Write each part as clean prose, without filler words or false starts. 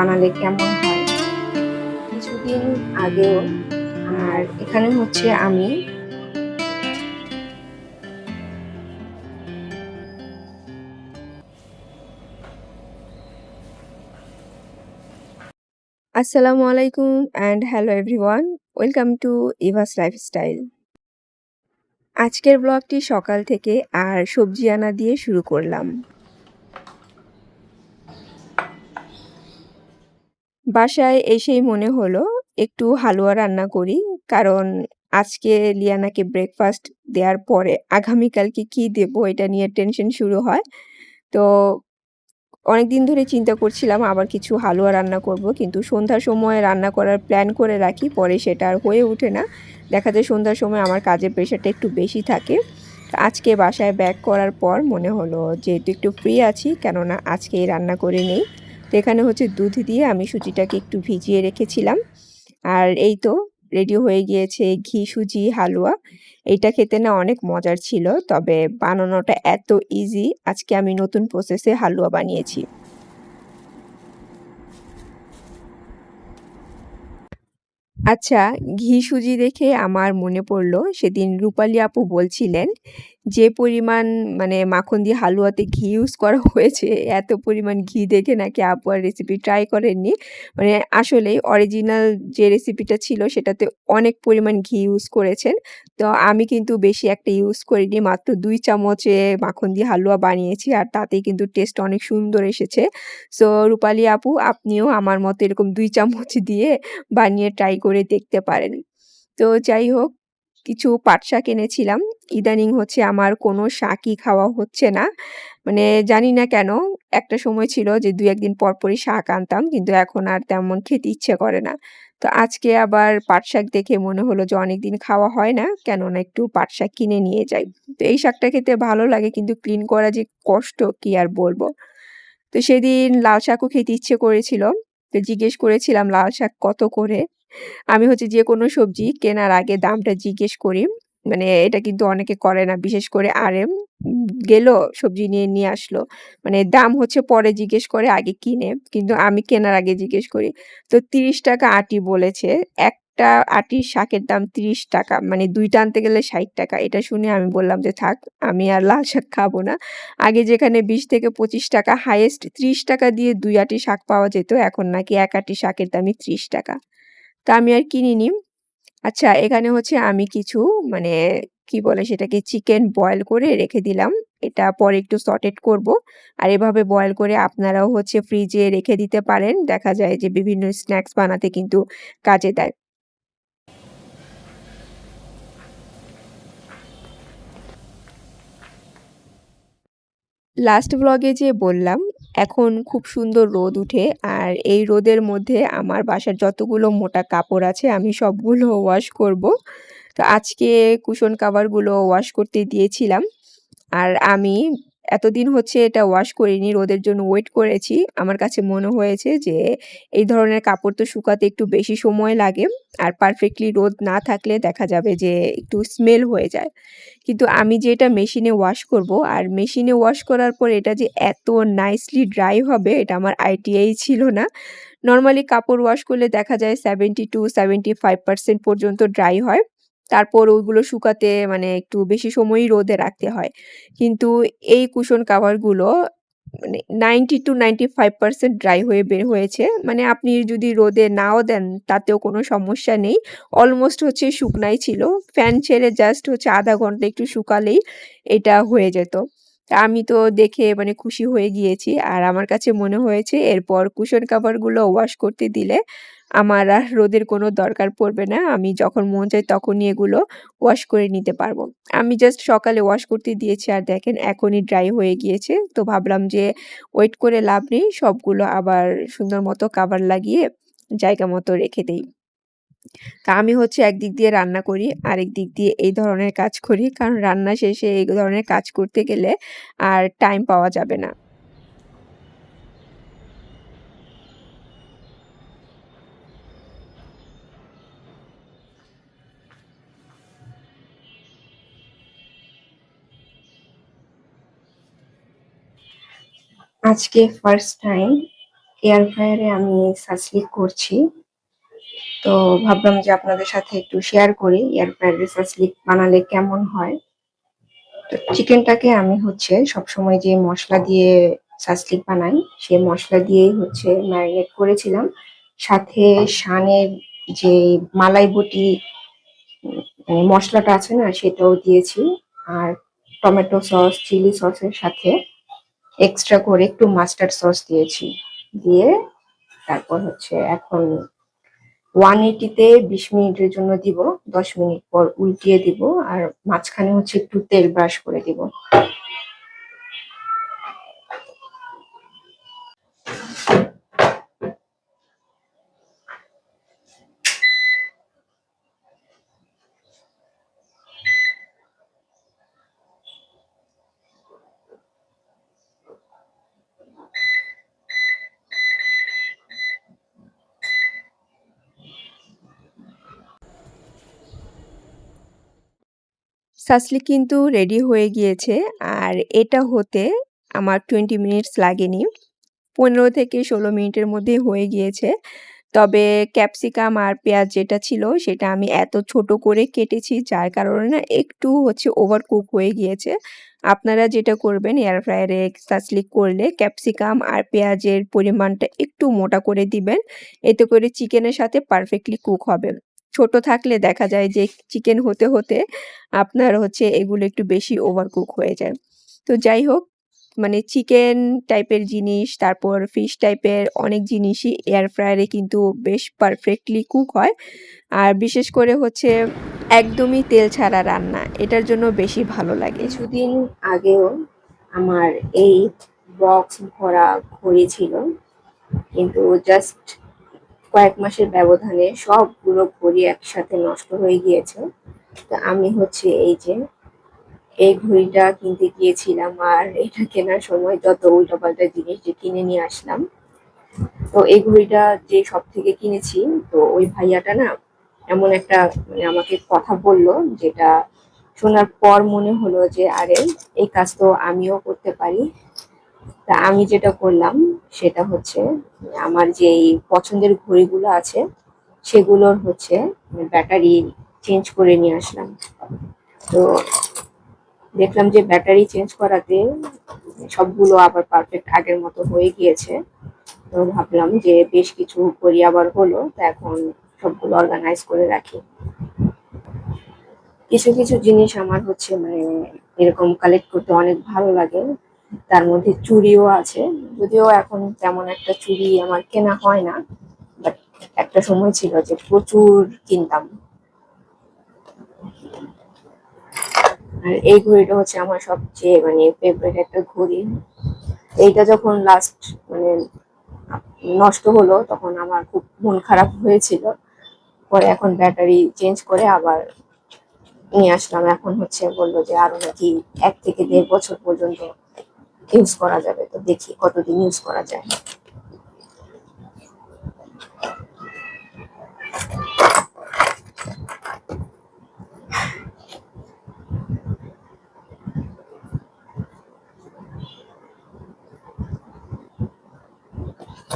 বানালে কেমন হয়। কিছুদিন আগেও আমার এখানে হচ্ছে আমি আসসালামু আলাইকুম and hello everyone, welcome to Eva's lifestyle. আজকের ব্লগটি সকাল থেকে আর সবজি আনা দিয়ে শুরু করলাম। বাসায় এসেই মনে হলো একটু হালুয়া রান্না করি, কারণ আজকে লিয়ানাকে ব্রেকফাস্ট দেওয়ার পরে আগামীকালকে কি দেবো এটা নিয়ে টেনশন শুরু হয়। তো অনেকদিন ধরে চিন্তা করছিলাম আবার কিছু হালুয়া রান্না করব, কিন্তু সন্ধ্যার সময় রান্না করার প্ল্যান করে রাখি, পরে সেটা আর হয়ে ওঠে না। দেখা যায় সন্ধ্যার সময় আমার কাজের প্রেশারটা একটু বেশি থাকে। তো আজকে বাসায় ব্যাক করার পর মনে হলো যেহেতু একটু ফ্রি আছি, কেননা আজকেই রান্না করে নেই। তো এখানে হচ্ছে দুধ দিয়ে আমি সুজিটাকে একটু ভিজিয়ে রেখেছিলাম, আর এই তো রেডি হয়ে গিয়েছে ঘি সুজি হালুয়া। এইটা খেতে না অনেক মজার ছিল, তবে বানানোটা এত ইজি। আজকে আমি নতুন প্রসেসে হালুয়া বানিয়েছি। আচ্ছা, ঘি সুজি দেখে আমার মনে পড়ল সেদিন রূপালী আপু বলছিলেন যে পরিমাণ মানে মাখন দিয়ে হালুয়াতে ঘি ইউজ করা হয়েছে, এত পরিমাণ ঘি দেখে নাকি আপু আর রেসিপি ট্রাই করেননি। মানে আসলেই অরিজিনাল যে রেসিপিটা ছিল সেটাতে অনেক পরিমাণ ঘি ইউজ করেছেন। তো আমি কিন্তু বেশি একটা ইউজ করিনি, মাত্র ২ চামচে মাখন দিয়ে হালুয়া বানিয়েছি, আর তাতেই কিন্তু টেস্ট অনেক সুন্দর এসেছে। সো রূপালী আপু, আপনিও আমার মতো এরকম ২ চামচ দিয়ে বানিয়ে ট্রাই করে দেখতে পারেন। তো যাই হোক, কিছু পাট শাক এনেছিলাম। ইদানিং হচ্ছে আমার কোনো শাকই খাওয়া হচ্ছে না। মানে জানি না কেন, একটা সময় ছিল যে ২-১ দিন পর পরই শাক আনতাম, কিন্তু এখন আর তেমন খেতে ইচ্ছে করে না। তো আজকে আবার পাট শাক দেখে মনে হলো যে অনেকদিন খাওয়া হয় না, কেন না একটু পাট শাক কিনে নিয়ে যাই। তো এই শাকটা খেতে ভালো লাগে, কিন্তু ক্লিন করা যে কষ্ট কি আর বলবো। তো সেদিন লাল শাকও খেতে ইচ্ছে করেছিল। তো জিজ্ঞেস করেছিলাম লাল শাক কত করে? আমি হচ্ছে যেকোনো সবজি কেনার আগে দামটা জিজ্ঞেস করি। মানে এটা কিন্তু অনেকে করে না। বিশেষ করে আরেম গেল সবজি নিয়ে আসলো। মানে দাম হচ্ছে পরে জিজ্ঞেস করে, আগে কিনে। কিন্তু আমি কেনার আগে জিজ্ঞেস করি। তো ৳৩০ আঁটি বলেছে। একটা আঁটির শাকের দাম ৳৩০। মানে ২ টা আনতে গেলে ৳৬০। এটা শুনে আমি বললাম যে, "থাক, আমি আর লাল শাক খাবো না।" আগে যেখানে ৳২০-৳২৫ হাইয়েস্ট ৳৩০ দিয়ে ২ আঁটি শাক পাওয়া যেত, এখন নাকি ১ আঁটি শাকের দামই ৳৩০। তা আমি আর কিনিনি। আচ্ছা, এখানে হচ্ছে আমি কিছু মানে কি বলে সেটাকে চিকেন বয়েল করে রেখে দিলাম। এটা পরে একটু সটেড করব। আর এভাবে বয়েল করে আপনারাও হচ্ছে ফ্রিজে রেখে দিতে পারেন। দেখা যায় যে বিভিন্ন স্ন্যাকস বানাতে কিন্তু কাজে দেয়। লাস্ট ব্লগে যে বললাম, এখন খুব সুন্দর রোদ উঠে, আর এই রোদের মধ্যে আমার বাসার যতগুলো মোটা কাপড় আছে আমি সবগুলো ওয়াশ করব। তো আজকে কুশন কাভারগুলো ওয়াশ করতে দিয়েছিলাম। আর আমি এতদিন হচ্ছে এটা ওয়াশ করিনি, রোদের জন্য ওয়েট করেছি। আমার কাছে মনে হয়েছে যে এই ধরনের কাপড় তো শুকাতে একটু বেশি সময় লাগে, আর পারফেক্টলি রোদ না থাকলে দেখা যাবে যে একটু স্মেল হয়ে যায়। কিন্তু আমি যে এটা মেশিনে ওয়াশ করব, আর মেশিনে ওয়াশ করার পর এটা যে এত নাইসলি ড্রাই হবে এটা আমার আইডিয়াই ছিল না। নরমালি কাপড় ওয়াশ করলে দেখা যায় 70-75% পর্যন্ত ড্রাই হয়। তারপর ওইগুলো শুকাতে মানে একটু বেশি সময়ই রোদে রাখতে হয়। কিন্তু এই কুশন কাভারগুলো মানে 90-95% ড্রাই হয়ে বের হয়েছে। মানে আপনি যদি রোদে নাও দেন তাতেও কোনো সমস্যা নেই। অলমোস্ট হচ্ছে শুকনাই ছিল। ফ্যান ছেড়ে জাস্ট হচ্ছে ০.৫ ঘন্টা একটু শুকালেই এটা হয়ে যেত। তা আমি তো দেখে মানে খুশি হয়ে গিয়েছি। আর আমার কাছে মনে হয়েছে এরপর কুশন কাভারগুলো ওয়াশ করতে দিলে আমার আর রোদের কোনো দরকার পড়বে না। আমি যখন মন চায় তখনই এগুলো ওয়াশ করে নিতে পারবো। আমি জাস্ট সকালে ওয়াশ করতে দিয়েছি, আর দেখেন এখনই ড্রাই হয়ে গিয়েছে। তো ভাবলাম যে ওয়েট করে লাভ নেই। সবগুলো আবার সুন্দর মতো কভার লাগিয়ে জায়গা মতো রেখে দেই। তা আমি হচ্ছে একদিক দিয়ে রান্না করি, আরেক দিক দিয়ে এই ধরনের কাজ করি। কারণ রান্না শেষে এই ধরনের কাজ করতে গেলে আর টাইম পাওয়া যাবে না। আজকে ফার্স্ট টাইম এয়ার ফ্রায়ারে আমি সাসলিক করছি। তো ভাবলাম যে আপনাদের সাথে একটু শেয়ার করি এয়ার ফ্রায়ারে সাসলিক বানালে কেমন হয়। তো চিকেনটাকে আমি সবসময় যে মসলা দিয়ে সাসলিক বানাই সেই মসলা দিয়েই ম্যারিনেট করেছিলাম। সাথে শানের যে মালাই বটি মসলাটা আছে না সেটাও দিয়েছি। আর টমেটো সস, চিলি সসের সাথে এক্সট্রা করে একটু মাস্টার্ড সস দিয়েছি। দিয়ে তারপর এখন 180 তে 20 মিনিটের জন্য দিব। 10 মিনিট পর উল্টিয়ে দিব। আর মাঝখানে একটু তেল ব্রাশ করে দিব। সাসলিক কিন্তু রেডি হয়ে গিয়েছে। আর এটা হতে আমার 20 মিনিটস লাগেনি। 15 থেকে 16 মিনিটের মধ্যেই হয়ে গিয়েছে। তবে ক্যাপসিকাম আর পেঁয়াজ যেটা ছিল সেটা আমি এত ছোট করে কেটেছি যার কারণে না একটু ওভার কুক হয়ে গিয়েছে। আপনারা যেটা করবেন এয়ার ফ্রায়ারে সাসলিক করলে ক্যাপসিকাম আর পেঁয়াজের পরিমাণটা একটু মোটা করে দিবেন। এতে করে চিকেনের সাথে পারফেক্টলি কুক হবে। ছোট থাকলে দেখা যায় যে চিকেন হতে আপনার এগুলো একটু বেশি ওভার কুক হয়ে যায়। তো যাই হোক, মানে চিকেন টাইপের জিনিস, তারপর ফিশ টাইপের অনেক জিনিসই এয়ার ফ্রায়ারে কিন্তু বেশ পারফেক্টলি কুক হয়। আর বিশেষ করে একদমই তেল ছাড়া রান্না, এটার জন্য বেশি ভালো লাগে। কিছুদিন আগেও আমার এই বক্স ভরা ঘড়ি ছিল, কিন্তু জাস্ট কয়েক মাসের ব্যবধানে সবগুলো ঘড়ি একসাথে নষ্ট হয়ে গিয়েছে। তো আমি এই ঘড়িটা কিনতে গিয়েছিলাম, আর এটা কেনার সময় যত উল্টোপাল্টা জিনিস যে কিনে নিয়ে আসলাম। তো এই ঘড়িটা যে সব থেকে কিনেছি, তো ওই ভাইয়াটা না এমন একটা আমাকে কথা বললো, যেটা শোনার পর মনে হলো যে আরে এই কাজ তো আমিও করতে পারি। তা আমি যেটা করলাম সেটা আমার যে এই পছন্দের ঘড়িগুলো আছে সেগুলোর ব্যাটারি চেঞ্জ করে নিয়ে আসলাম। তো দেখলাম যে ব্যাটারি চেঞ্জ করাতে সবগুলো আবার পারফেক্ট আগের মতো হয়ে গিয়েছে। তো ভাবলাম যে বেশ কিছু ঘড়ি আবার হলো, তো এখন সবগুলো অর্গানাইজ করে রাখি। কিছু কিছু জিনিস আমার এরকম কালেক্ট করতে অনেক ভালো লাগে। তার মধ্যে চুড়িও আছে, যদিও এখন তেমন একটা চুড়ি আমার কেনা হয় না, বাট একটা সময় ছিল যে প্রচুর কিনতাম। আর এই ঘড়িটা আমার সবচেয়ে ফেভারিট একটা ঘড়ি। এইটা যখন লাস্ট মানে নষ্ট হলো তখন আমার খুব মন খারাপ হয়েছিল। পরে এখন ব্যাটারি চেঞ্জ করে আবার নিয়ে আসলাম। এখন বললো যে আরো নাকি 1 থেকে 1.5 বছর পর্যন্ত ইউজ করা যাবে। তো দেখি কতদিন ইউজ করা যায়।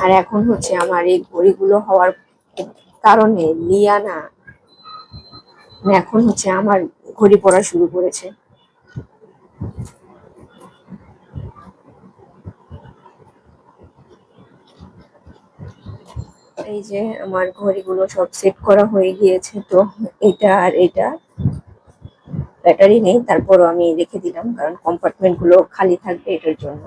আর এখন আমার এই ঘড়িগুলো হওয়ার কারণে লিয়ানা এখন আমার ঘড়ি পরা শুরু করেছে। এই যে আমার ঘড়িগুলো সব সেট করা হয়ে গিয়েছে। তো এটা আর এটা ব্যাটারি নেই, তারপরও আমি রেখে দিলাম কারণ কম্পার্টমেন্ট গুলো খালি থাকবে এটার জন্য।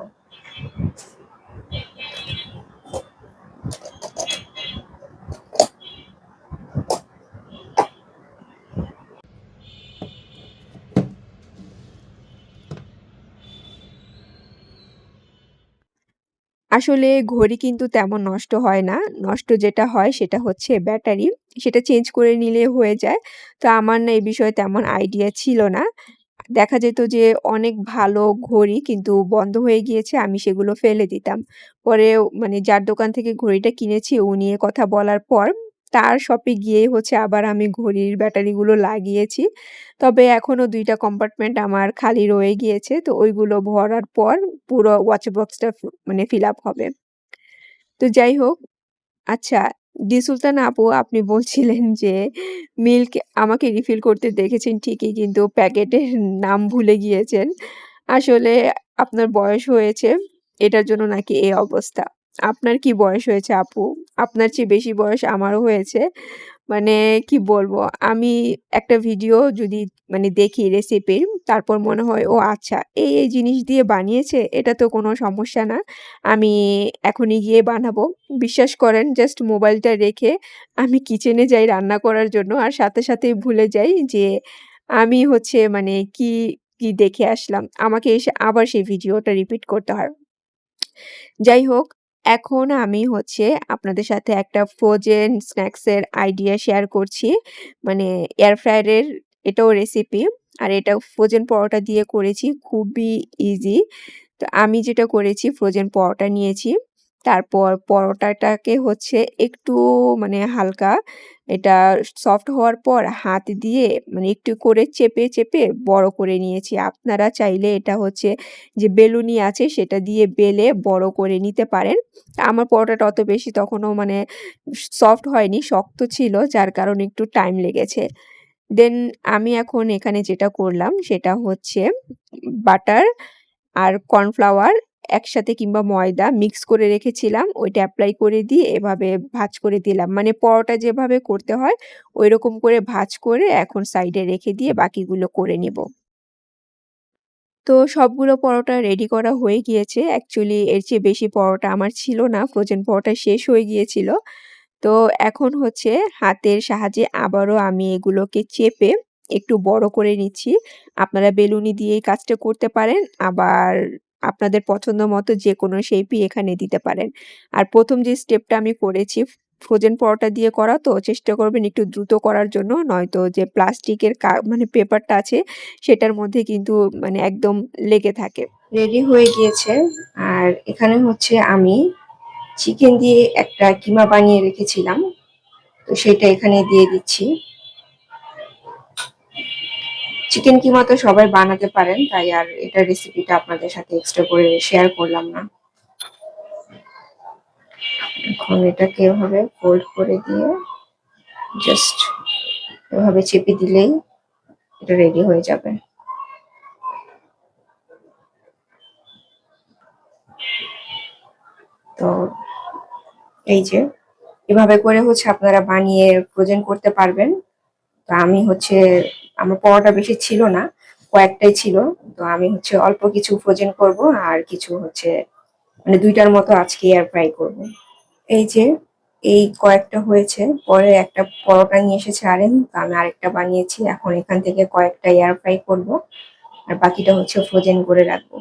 আসলে ঘড়ি কিন্তু তেমন নষ্ট হয় না। নষ্ট যেটা হয় সেটা ব্যাটারি। সেটা চেঞ্জ করে নিলে হয়ে যায়। তো আমার না এই বিষয়ে তেমন আইডিয়া ছিল না। দেখা যেত যে অনেক ভালো ঘড়ি কিন্তু বন্ধ হয়ে গিয়েছে, আমি সেগুলো ফেলে দিতাম। পরে যার দোকান থেকে ঘড়িটা কিনেছি উনি এ কথা বলার পর তার শপে গিয়ে আবার আমি ঘড়ির ব্যাটারিগুলো লাগিয়েছি। তবে এখনো ২ টা কম্পার্টমেন্ট আমার খালি রয়ে গিয়েছে। তো ওইগুলো ভরার পর পুরো ওয়াচ বক্সটা ফিল আপ হবে। তো যাই হোক, আচ্ছা, সুলতানা আপু আপনি বলছিলেন যে মিল্ক আমাকে রিফিল করতে দেখেছেন ঠিকই কিন্তু প্যাকেটের নাম ভুলে গিয়েছেন। আসলে আপনার বয়স হয়েছে, এটার জন্য নাকি এই অবস্থা। আপনার কি বয়স হয়েছে আপু? আপনার চেয়ে বেশি বয়স আমারও হয়েছে। মানে কি বলবো? আমি একটা ভিডিও যদি মানে দেখি রেসিপির, তারপর মনে হয় ও আচ্ছা এই জিনিস দিয়ে বানিয়েছে, এটা তো কোনো সমস্যা না। আমি এখনই গিয়ে বানাবো। বিশ্বাস করেন জাস্ট মোবাইলটা রেখে আমি কিচেনে যাই রান্না করার জন্য। আর সাথে, সাথেই ভুলে যাই যে আমি হচ্ছে মানে কি দেখে আসলাম। আমাকে এসে আবার সেই ভিডিওটা রিপিট করতে হয়। যাই হোক, এখন আমি হচ্ছে আপনাদের সাথে একটা ফ্রোজেন স্ন্যাকস এর আইডিয়া শেয়ার করছি। মানে এয়ার ফ্রায়ার এর এটাও রেসিপি। আর এটা ফ্রোজেন পরোটা দিয়ে করেছি। খুবই ইজি। তো আমি যেটা করেছি ফ্রোজেন পরোটা নিয়েছি। তারপর পরোটাটাকে হচ্ছে একটু মানে হালকা এটা সফট হওয়ার পর হাত দিয়ে মানে একটু করে চেপে বড় করে নিয়েছি। আপনারা চাইলে এটা হচ্ছে যে বেলুনি আছে সেটা দিয়ে বেলে বড় করে নিতে পারেন। আমার পরোটাটা অত বেশি তখনও মানে সফট হয়নি, শক্ত ছিল যার কারণে একটু টাইম লেগেছে। দেন আমি এখন এখানে যেটা করলাম সেটা হচ্ছে বাটার আর কর্নফ্লাওয়ার একসাথে কিংবা ময়দা মিক্স করে রেখেছিলাম। ওইটা এপ্লাই করে দিয়ে এভাবে ভাঁজ করে দিলাম। মানে পরোটা যেভাবে করতে হয় ঐরকম করে ভাঁজ করে এখন সাইডে রেখে দিয়ে বাকিগুলো করে নিব। তো সবগুলো পরোটা রেডি করা হয়ে গিয়েছে। অ্যাকচুয়ালি এর চেয়ে বেশি পরোটা আমার ছিল না। ফ্রোজেন পরোটা শেষ হয়ে গিয়েছিল। তো এখন হচ্ছে হাতের সাহায্যে আবারও আমি এগুলোকে চেপে একটু বড় করে নিচ্ছি। আপনারা বেলুনি দিয়ে এই কাজটা করতে পারেন। আবার আপনাদের পছন্দ মতো যেকোনো শেপই এখানে দিতে পারেন। আর ১ম যে স্টেপটা আমি করেছি ফ্রোজেন পরোটা দিয়ে করা তো চেষ্টা করবেন একটু দ্রুত করার জন্য। নয়তো যে প্লাস্টিকের মানে পেপারটা আছে সেটার মধ্যে কিন্তু মানে একদম লেগে থাকে। রেডি হয়ে গিয়েছে। আর এখানে হচ্ছে আমি চিকেন দিয়ে একটা কিমা বানিয়ে রেখেছিলাম। তো সেটা এখানে দিয়ে দিচ্ছি। চিকেন কিমা তো সবাই বানাতে পারেন, তাই আর এটার রেসিপিটা আপনাদের সাথে এক্সট্রা করে শেয়ার করলাম না। এখন এটাকে এভাবে ফোল্ড করে দিয়ে জাস্ট এভাবে চেপে দিলেই এটা রেডি হয়ে যাবে। তো এই যে এভাবে করে হচ্ছে আপনারা বানিয়ে ফ্রোজেন করতে পারবেন। তো আমি হচ্ছে আমার পরোটা বেশি ছিল না, কয়েকটাই ছিল। তো আমি হচ্ছে অল্প কিছু ফ্রোজেন করব আর কিছু হচ্ছে মানে ২ টার মতো আজকে এয়ার ফ্রাই করব। এই যে এই কয়েকটা হয়েছে, পরে একটা পরোটা নিয়ে এসেছে আরেন, তো আমি আরেকটা বানিয়েছি। এখন এখান থেকে কয়েকটা এয়ার ফ্রাই করব আর বাকিটা হচ্ছে ফ্রোজেন করে রাখবো।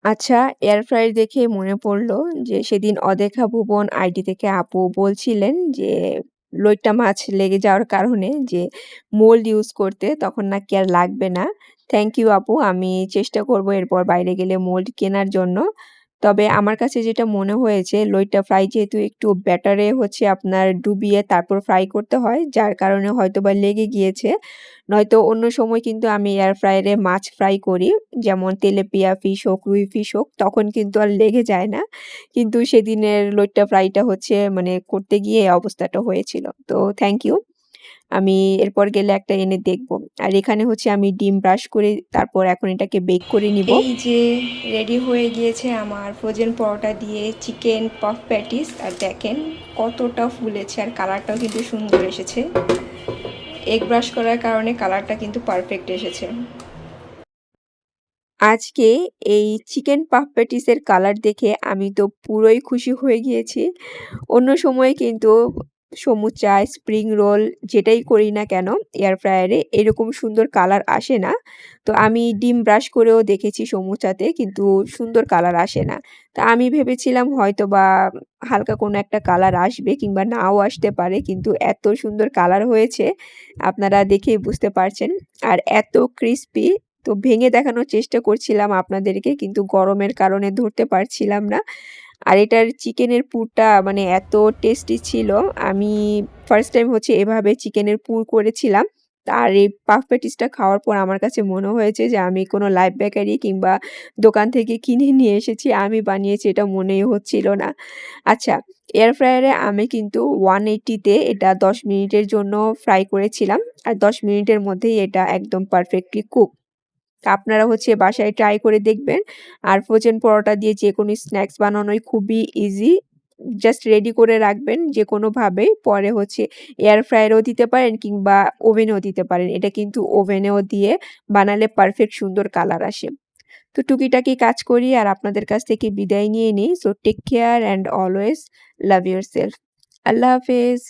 আচ্ছা, এয়ার ফ্রায়ার দেখে মনে পড়ল যে সেদিন অদেখা ভুবন আইডি থেকে আপু বলছিলেন যে লইট্টা মাছ লেগে যাওয়ার কারণে যে মোল্ড ইউজ করতে তখন নাকি আর লাগবে না। থ্যাংক ইউ আপু। আমি চেষ্টা করব এরপর বাইরে গেলে মোল্ড কেনার জন্য। তবে আমার কাছে যেটা মনে হয়েছে লইট্টা ফ্রাই যেহেতু একটু ব্যাটারে হচ্ছে আপনার ডুবিয়ে তারপর ফ্রাই করতে হয় যার কারণে হয়তোবা লেগে গিয়েছে। নয়তো অন্য সময় কিন্তু আমি এয়ার ফ্রায়ারে মাছ ফ্রাই করি। যেমন তেলাপিয়া ফিশ হোক, রুই ফিশ হোক তখন কিন্তু আর লেগে যায় না। কিন্তু সেদিনের লইট্টা ফ্রাইটা হচ্ছে মানে করতে গিয়ে এই অবস্থাটা হয়েছিল। তো থ্যাংক ইউ। আমি এরপর গেলে একটা এনে দেখব। আর এখানে হচ্ছে আমি ডিম ব্রাশ করে তারপর এখন এটাকে বেক করে নিব। এই যে রেডি হয়ে গিয়েছে আমার ফ্রোজেন পরোটা দিয়ে চিকেন পাফ প্যাটিস। আর দেখেন কতটা ফুলেছে আর কালারটাও কিন্তু সুন্দর এসেছে। এগ ব্রাশ করার কারণে কালারটা কিন্তু পারফেক্ট এসেছে। আজকে এই চিকেন পাফ প্যাটিসের কালার দেখে আমি তো পুরোই খুশি হয়ে গিয়েছি। অন্য সময় কিন্তু সমুচা, স্প্রিং রোল যেটাই করি না কেন এয়ার ফ্রায়ারে এরকম সুন্দর কালার আসে না। তো আমি ডিম ব্রাশ করেও দেখেছি সমুচাতে কিন্তু সুন্দর কালার আসে না। তো আমি ভেবেছিলাম হয়তোবা হালকা কোনো একটা কালার আসবে কিংবা নাও আসতে পারে কিন্তু এত সুন্দর কালার হয়েছে আপনারা দেখেই বুঝতে পারছেন। আর এত ক্রিসপি তো ভেঙে দেখানোর চেষ্টা করছিলাম আপনাদেরকে কিন্তু গরমের কারণে ধরতে পারছিলাম না। আর এটার চিকেনের পুরটা মানে এত টেস্টি ছিল। আমি ফার্স্ট টাইম হচ্ছে এভাবে চিকেনের পুর করেছিলাম। আর এই পাফ প্যাটিসটা খাওয়ার পর আমার কাছে মনে হয়েছে যে আমি কোনো লাইভ বেকারি কিংবা দোকান থেকে কিনে নিয়ে এসেছি, আমি বানিয়েছি এটা মনেই হচ্ছিল না। আচ্ছা, এয়ার ফ্রায়ারে আমি কিন্তু 180 তে এটা ১০ মিনিটের জন্য ফ্রাই করেছিলাম। আর ১০ মিনিটের মধ্যেই এটা একদম পারফেক্টলি কুক। আপনারা হচ্ছে বাসায় ট্রাই করে দেখবেন। আর ফ্রোজেন পরোটা দিয়ে যেকোনো স্ন্যাকস বানানোই খুবই ইজি। জাস্ট রেডি করে রাখবেন যেকোনোভাবেই। পরে হচ্ছে এয়ার ফ্রায়ারেও দিতে পারেন কিংবা ওভেনেও দিতে পারেন। এটা কিন্তু ওভেনেও দিয়ে বানালে পারফেক্ট সুন্দর কালার আসে। তো টুকিটাকি কাজ করি আর আপনাদের কাছ থেকে বিদায় নিয়ে নিই। So take care and always love yourself. আল্লাহ হাফেজ।